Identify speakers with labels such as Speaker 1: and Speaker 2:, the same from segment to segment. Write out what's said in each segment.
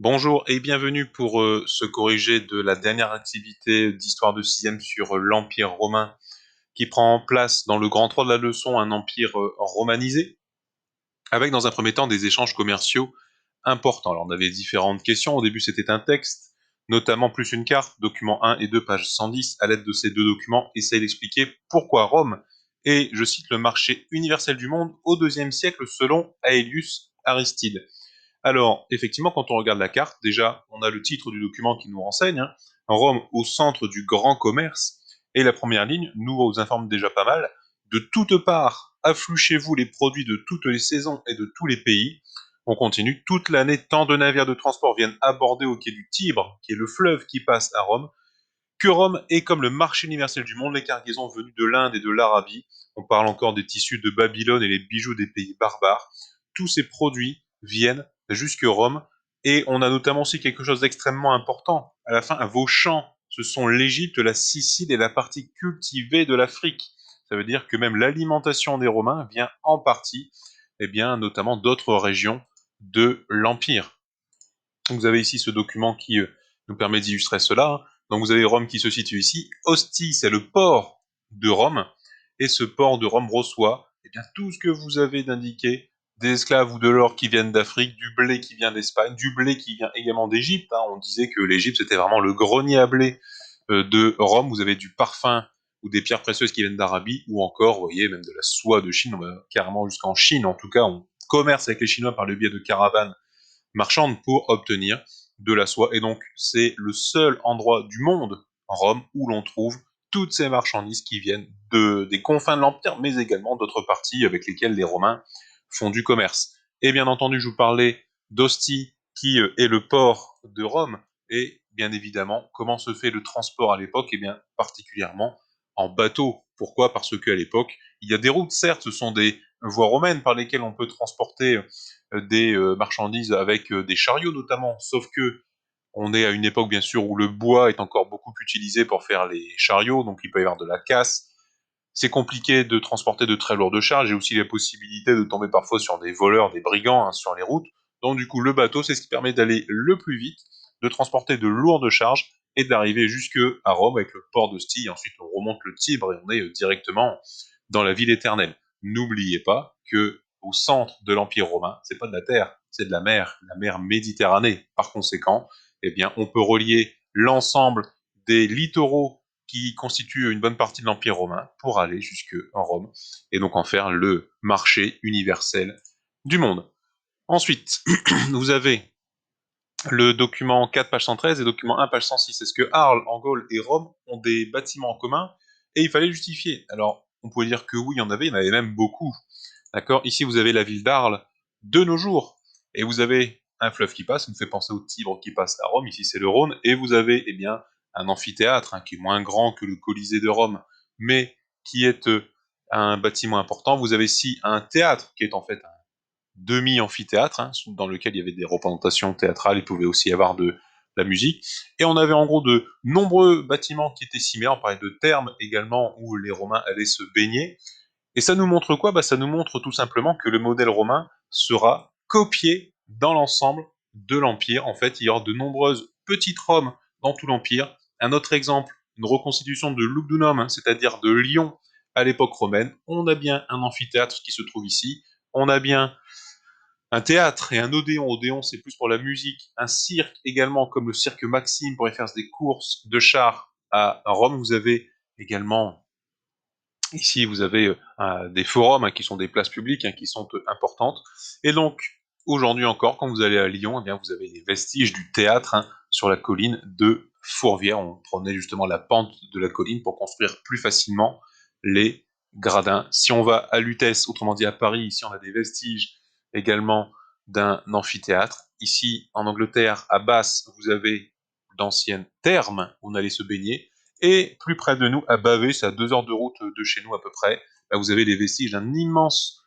Speaker 1: Bonjour et bienvenue pour se corriger de la dernière activité d'histoire de sixième sur l'Empire romain qui prend place dans le grand 3 de la leçon, un empire romanisé, avec dans un premier temps des échanges commerciaux importants. Alors on avait différentes questions, au début c'était un texte, notamment plus une carte, document 1 et 2, page 110, à l'aide de ces deux documents, essaye d'expliquer pourquoi Rome est, je cite, le marché universel du monde au IIe siècle selon Aelius Aristide. Alors, effectivement, quand on regarde la carte, déjà, on a le titre du document qui nous renseigne, hein, Rome au centre du grand commerce, et la première ligne nous informe déjà pas mal. De toutes parts, affluent chez vous les produits de toutes les saisons et de tous les pays. On continue, toute l'année, tant de navires de transport viennent aborder au quai du Tibre, qui est le fleuve qui passe à Rome, que Rome est comme le marché universel du monde, les cargaisons venues de l'Inde et de l'Arabie, on parle encore des tissus de Babylone et les bijoux des pays barbares, tous ces produits viennent jusque Rome, et on a notamment aussi quelque chose d'extrêmement important, à la fin, vos champs, ce sont l'Égypte, la Sicile et la partie cultivée de l'Afrique. Ça veut dire que même l'alimentation des Romains vient en partie, eh bien, notamment d'autres régions de l'Empire. Vous avez ici ce document qui nous permet d'illustrer cela. Donc vous avez Rome qui se situe ici. Ostie, c'est le port de Rome. Et ce port de Rome reçoit bien, tout ce que vous avez d'indiqué, des esclaves ou de l'or qui viennent d'Afrique, du blé qui vient d'Espagne, du blé qui vient également d'Égypte. On disait que l'Égypte, c'était vraiment le grenier à blé de Rome. Vous avez du parfum ou des pierres précieuses qui viennent d'Arabie, ou encore, vous voyez, même de la soie de Chine, on va carrément jusqu'en Chine. En tout cas, on commerce avec les Chinois par le biais de caravanes marchande pour obtenir de la soie. Et donc, c'est le seul endroit du monde, en Rome, où l'on trouve toutes ces marchandises qui viennent des confins de l'Empire, mais également d'autres parties avec lesquelles les Romains font du commerce. Et bien entendu, je vous parlais d'Ostie, qui est le port de Rome, et bien évidemment, comment se fait le transport à l'époque? Et bien, particulièrement en bateau. Pourquoi? Parce qu'à l'époque, il y a des routes, certes, ce sont des voies romaines par lesquelles on peut transporter des marchandises avec des chariots notamment, sauf que on est à une époque bien sûr où le bois est encore beaucoup utilisé pour faire les chariots, donc il peut y avoir de la casse. C'est compliqué de transporter de très lourdes charges, et aussi la possibilité de tomber parfois sur des voleurs, des brigands sur les routes. Donc du coup, le bateau, c'est ce qui permet d'aller le plus vite, de transporter de lourdes charges et d'arriver jusque à Rome avec le port de Stie. Ensuite, on remonte le Tibre et on est directement dans la ville éternelle. N'oubliez pas que au centre de l'Empire romain, c'est pas de la terre, c'est de la mer Méditerranée. Par conséquent, eh bien, on peut relier l'ensemble des littoraux qui constituent une bonne partie de l'Empire romain pour aller jusque en Rome et donc en faire le marché universel du monde. Ensuite, vous avez le document 4, page 113 et document 1, page 106. Est-ce que Arles, en Gaule et Rome ont des bâtiments en commun? Et il fallait justifier. Alors, on pouvait dire que oui, il y en avait même beaucoup. D'accord? Ici, vous avez la ville d'Arles de nos jours. Et vous avez un fleuve qui passe, ça me fait penser au Tibre qui passe à Rome. Ici, c'est le Rhône. Et vous avez, eh bien, un amphithéâtre qui est moins grand que le Colisée de Rome, mais qui est un bâtiment important. Vous avez ici un théâtre qui est en fait un demi-amphithéâtre, dans lequel il y avait des représentations théâtrales, il pouvait aussi y avoir de la musique. Et on avait en gros de nombreux bâtiments qui étaient similaires, on parlait de thermes également, où les Romains allaient se baigner. Et ça nous montre quoi? Ça nous montre tout simplement que le modèle romain sera copié dans l'ensemble de l'Empire. En fait, il y aura de nombreuses petites Roms dans tout l'Empire. Un autre exemple, une reconstitution de Lugdunum, c'est-à-dire de Lyon à l'époque romaine. On a bien un amphithéâtre qui se trouve ici. On a bien un théâtre et un odéon. Odéon, c'est plus pour la musique. Un cirque également, comme le cirque Maxime, pour y faire des courses de chars à Rome. Vous avez également ici, vous avez des forums qui sont des places publiques qui sont importantes. Et donc, aujourd'hui encore, quand vous allez à Lyon, eh bien, vous avez les vestiges du théâtre sur la colline de Fourvière. On prenait justement la pente de la colline pour construire plus facilement les gradins. Si on va à Lutèce, autrement dit à Paris, ici on a des vestiges également d'un amphithéâtre. Ici, en Angleterre, à Bath, vous avez d'anciennes thermes où on allait se baigner. Et plus près de nous, à Bavay, c'est à 2 heures de route de chez nous à peu près, là vous avez les vestiges d'un immense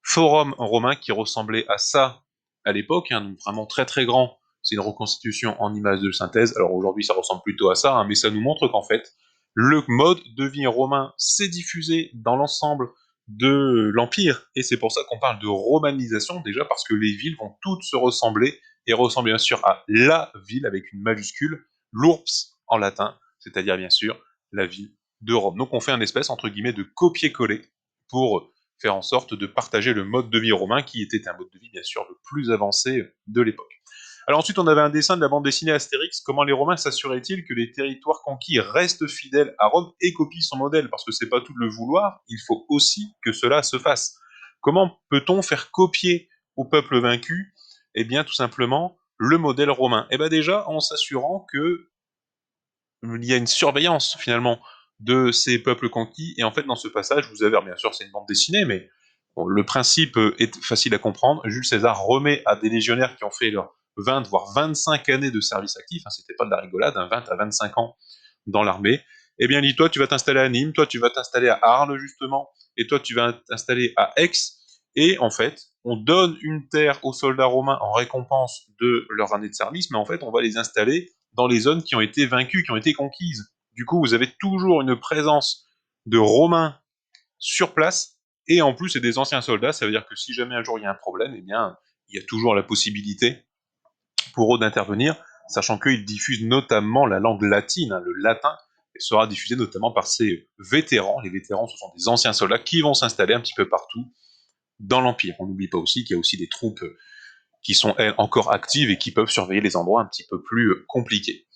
Speaker 1: forum romain qui ressemblait à ça à l'époque, vraiment très très grand. C'est une reconstitution en images de synthèse. Alors aujourd'hui, ça ressemble plutôt à ça, mais ça nous montre qu'en fait, le mode de vie romain s'est diffusé dans l'ensemble de l'Empire. Et c'est pour ça qu'on parle de romanisation, déjà parce que les villes vont toutes se ressembler et ressemble bien sûr à la ville avec une majuscule, l'URBS en latin, c'est-à-dire bien sûr la ville de Rome. Donc on fait un espèce entre guillemets de copier-coller pour faire en sorte de partager le mode de vie romain qui était un mode de vie bien sûr le plus avancé de l'époque. Alors ensuite, on avait un dessin de la bande dessinée Astérix. Comment les Romains s'assuraient-ils que les territoires conquis restent fidèles à Rome et copient son modèle? Parce que c'est pas tout de le vouloir, il faut aussi que cela se fasse. Comment peut-on faire copier au peuple vaincu? Eh bien, tout simplement, le modèle romain. Eh bien déjà, en s'assurant que il y a une surveillance finalement de ces peuples conquis. Et en fait, dans ce passage, vous avez, bien sûr, c'est une bande dessinée, mais bon, le principe est facile à comprendre. Jules César remet à des légionnaires qui ont fait leurs 20 voire 25 années de service actif, hein, c'était pas de la rigolade, 20 à 25 ans dans l'armée. Eh bien, dis-toi, tu vas t'installer à Nîmes, toi, tu vas t'installer à Arles, justement, et toi, tu vas t'installer à Aix. Et en fait, on donne une terre aux soldats romains en récompense de leur année de service, mais en fait, on va les installer dans les zones qui ont été vaincues, qui ont été conquises. Du coup, vous avez toujours une présence de Romains sur place, et en plus, c'est des anciens soldats, ça veut dire que si jamais un jour il y a un problème, eh bien, il y a toujours la possibilité pour eux d'intervenir, sachant qu'ils diffusent notamment la langue latine, hein, le latin, et sera diffusé notamment par ces vétérans. Les vétérans, ce sont des anciens soldats qui vont s'installer un petit peu partout dans l'Empire. On n'oublie pas aussi qu'il y a aussi des troupes qui sont, elles, encore actives et qui peuvent surveiller les endroits un petit peu plus compliqués.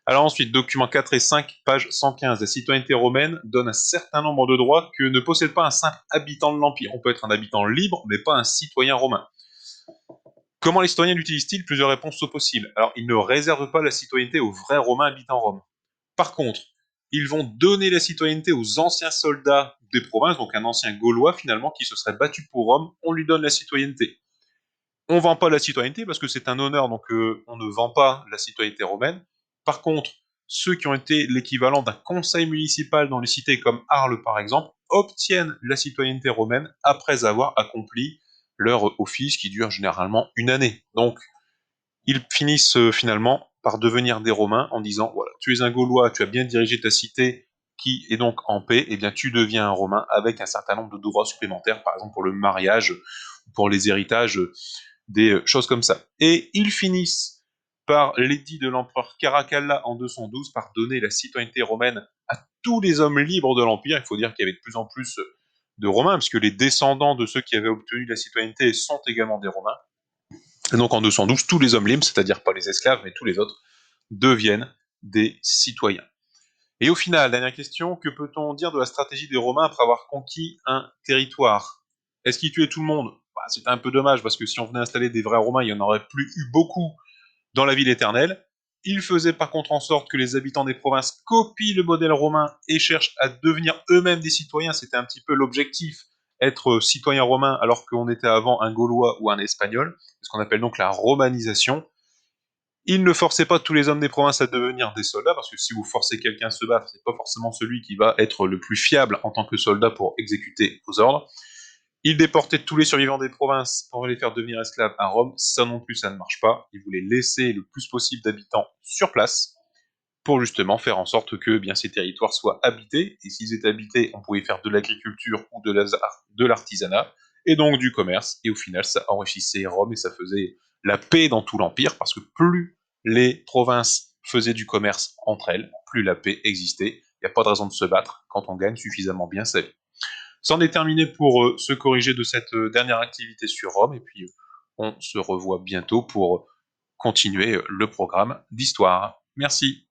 Speaker 1: Alors ensuite, documents 4 et 5, page 115. La citoyenneté romaine donne un certain nombre de droits que ne possède pas un simple habitant de l'Empire. On peut être un habitant libre, mais pas un citoyen romain. Comment les citoyens l'utilisent-ils? Plusieurs réponses sont possibles. Alors, ils ne réservent pas la citoyenneté aux vrais Romains habitant Rome. Par contre, ils vont donner la citoyenneté aux anciens soldats des provinces, donc un ancien Gaulois finalement qui se serait battu pour Rome, on lui donne la citoyenneté. On ne vend pas la citoyenneté parce que c'est un honneur, donc on ne vend pas la citoyenneté romaine. Par contre, ceux qui ont été l'équivalent d'un conseil municipal dans les cités comme Arles par exemple, obtiennent la citoyenneté romaine après avoir accompli leur office qui dure généralement une année. Donc, ils finissent finalement par devenir des Romains en disant, voilà, tu es un Gaulois, tu as bien dirigé ta cité qui est donc en paix, et eh bien tu deviens un Romain avec un certain nombre de droits supplémentaires, par exemple pour le mariage, pour les héritages, des choses comme ça. Et ils finissent par l'édit de l'empereur Caracalla en 212 par donner la citoyenneté romaine à tous les hommes libres de l'Empire. Il faut dire qu'il y avait de plus en plus de Romains, puisque les descendants de ceux qui avaient obtenu la citoyenneté sont également des Romains. Et donc en 212, tous les hommes libres, c'est-à-dire pas les esclaves, mais tous les autres, deviennent des citoyens. Et au final, dernière question, que peut-on dire de la stratégie des Romains après avoir conquis un territoire? Est-ce qu'ils tuaient tout le monde? Bah, c'était un peu dommage, parce que si on venait installer des vrais Romains, il n'y en aurait plus eu beaucoup dans la ville éternelle. Ils faisaient par contre en sorte que les habitants des provinces copient le modèle romain et cherchent à devenir eux-mêmes des citoyens. C'était un petit peu l'objectif, être citoyen romain alors qu'on était avant un Gaulois ou un Espagnol, ce qu'on appelle donc la romanisation. Ils ne forçaient pas tous les hommes des provinces à devenir des soldats, parce que si vous forcez quelqu'un à se battre, c'est pas forcément celui qui va être le plus fiable en tant que soldat pour exécuter vos ordres. Ils déportaient tous les survivants des provinces pour les faire devenir esclaves à Rome. Ça non plus, ça ne marche pas. Ils voulaient laisser le plus possible d'habitants sur place pour justement faire en sorte que bien ces territoires soient habités. Et s'ils étaient habités, on pouvait faire de l'agriculture ou de l'artisanat, et donc du commerce. Et au final, ça enrichissait Rome et ça faisait la paix dans tout l'Empire, parce que plus les provinces faisaient du commerce entre elles, plus la paix existait. Il n'y a pas de raison de se battre quand on gagne suffisamment bien sa vie. C'en est terminé pour se corriger de cette dernière activité sur Rome, et puis on se revoit bientôt pour continuer le programme d'histoire. Merci.